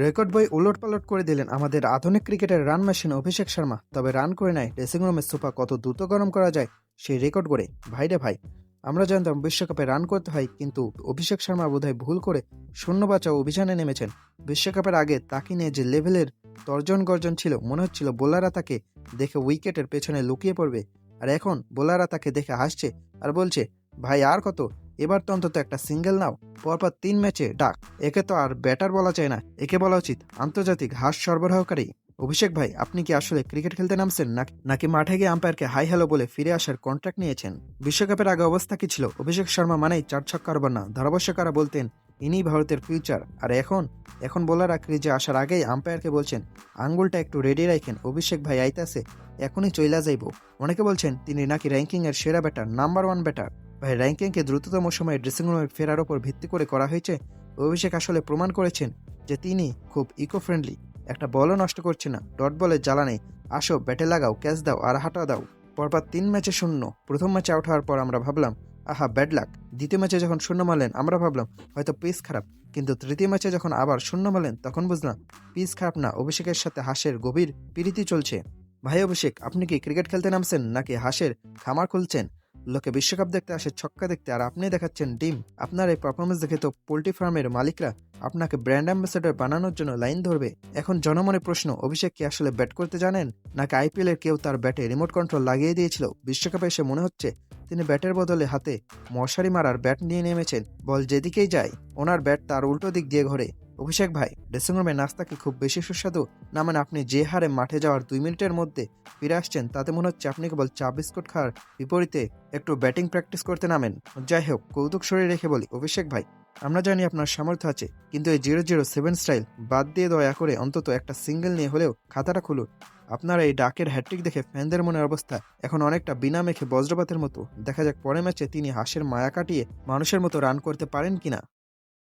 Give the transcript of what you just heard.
Record বই উলটপালট করে দিলেন আমাদের আধুনিক ক্রিকেটের রান মেশিন অভিষেক শর্মা। তবে রান করে নেয় ড্রেসিং রুমের সুপা কত দ্রুত গরম করা যায় সেই রেকর্ড গড়ে। ভাইরে ভাই, আমরা জানতাম বিশ্বকাপে রান করতে হয়, কিন্তু অভিষেক শর্মা বোধহয় ভুল করে শূন্য বাঁচাও অভিযানে নেমেছেন। বিশ্বকাপের আগে তাকে নিয়ে যে লেভেলের তর্জন গর্জন ছিল, মনে হচ্ছিল বোলাররা তাকে দেখে উইকেটের পেছনে লুকিয়ে পড়বে। আর এখন বোলাররা তাকে দেখে হাসছে আর বলছে, ভাই আর কত, এবার তো অন্তত একটা সিঙ্গেল নাও। পরপর 3 ম্যাচে ডাক, একে তো আর ব্যাটার বলা যায় না, একে বলা উচিত আন্তর্জাতিক হাঁস সরবরাহকারী। অভিষেক ভাই, আপনি কি আসলে ক্রিকেট খেলতে নামছেন নাকি মাঠে গিয়ে আম্পায়ারকে হাই হ্যালো বলে ফিরে আসার কন্ট্রাক্ট নিয়েছেন? বিশ্বকাপের আগে অবস্থা কি ছিল? অভিষেক শর্মা মানেই 4 ছক্কার বন্যা, ধারাভাষ্যকারা বলতেন ইনি ভারতের ফিউচার। আর এখন বোলাররা ক্রিজে আসার আগেই আম্পায়ারকে বলছেন আঙ্গুলটা একটু রেডি রাখেন, অভিষেক ভাই আইতাছে, এখনই চইলা যাইব। অনেকে বলছেন তিনি নাকি র্যাঙ্কিং এর সেরা ব্যাটার, নাম্বার 1 ব্যাটার। ভাই, র্যাঙ্কিংকে দ্রুততম সময়ে ড্রেসিং রুমে ফেরার ওপর ভিত্তি করে করা হয়েছে। অভিষেক আসলে প্রমাণ করেছেন যে তিনি খুব ইকো ফ্রেন্ডলি, একটা বলও নষ্ট করছে না, ডট বলের জ্বালা নেই। আসো, ব্যাটে লাগাও, ক্যাচ দাও আর হাঁটা দাও। পরপর 3 ম্যাচে শূন্য। প্রথম ম্যাচে আউট হওয়ার পর আমরা ভাবলাম আহা ব্যাড লাক। দ্বিতীয় ম্যাচে যখন শূন্য মারলেন আমরা ভাবলাম হয়তো পিচ খারাপ, কিন্তু তৃতীয় ম্যাচে যখন আবার শূন্য মারলেন তখন বুঝলাম পিচ খারাপ না, অভিষেকের সাথে হাঁসের গভীর প্রীতি চলছে। ভাই অভিষেক, আপনি কি ক্রিকেট খেলতে নামছেন নাকি হাঁসের খামার খুলছেন? লোকে বিশ্বকাপ দেখতে আসে ছক্কা দেখতে, আর আপনি দেখাচ্ছেন ডিম। আপনার এই পারফরমেন্স দেখে তো পোল্ট্রি ফার্মের মালিকরা আপনাকে ব্র্যান্ড অ্যাম্বাসেডর বানানোর জন্য লাইন ধরবে। এখন জনমনে প্রশ্ন, অভিষেক কি আসলে ব্যাট করতে জানেন নাকি আইপিএল এর কেউ তার ব্যাটে রিমোট কন্ট্রোল লাগিয়ে দিয়েছিল? বিশ্বকাপে এসে মনে হচ্ছে তিনি ব্যাটের বদলে হাতে মশারি মারার ব্যাট নিয়ে নেমেছেন। বল যেদিকেই যায় ওনার ব্যাট তার উল্টো দিক দিয়ে ঘোরে। অভিষেক ভাই, ড্রেসিং রুমে নাস্তা কি খুব বেশি সুস্বাদু? না মানে আপনি যে হারে মাঠে যাওয়ার 2 মিনিটের মধ্যে ফিরে আসছেন তাতে মনে হচ্ছে আপনি কেবল চা বিস্কুট খাওয়ার বিপরীতে একটু ব্যাটিং প্র্যাকটিস করতে নামেন। যাই হোক, কৌতুক শরীর রেখে বলি অভিষেক ভাই, আমরা জানি আপনার সামর্থ্য আছে, কিন্তু এই 007 স্টাইল বাদ দিয়ে দয়া করে অন্তত একটা সিঙ্গেল নিয়ে হলেও খাতাটা খুলুন। আপনার এই ডাকের হ্যাট্রিক দেখে ফ্যানদের মনের অবস্থা এখন অনেকটা বিনা মেখে বজ্রপাতের মতো। দেখা যাক পরের ম্যাচে তিনি হাঁসের মায়া কাটিয়ে মানুষের মতো রান করতে পারেন কিনা।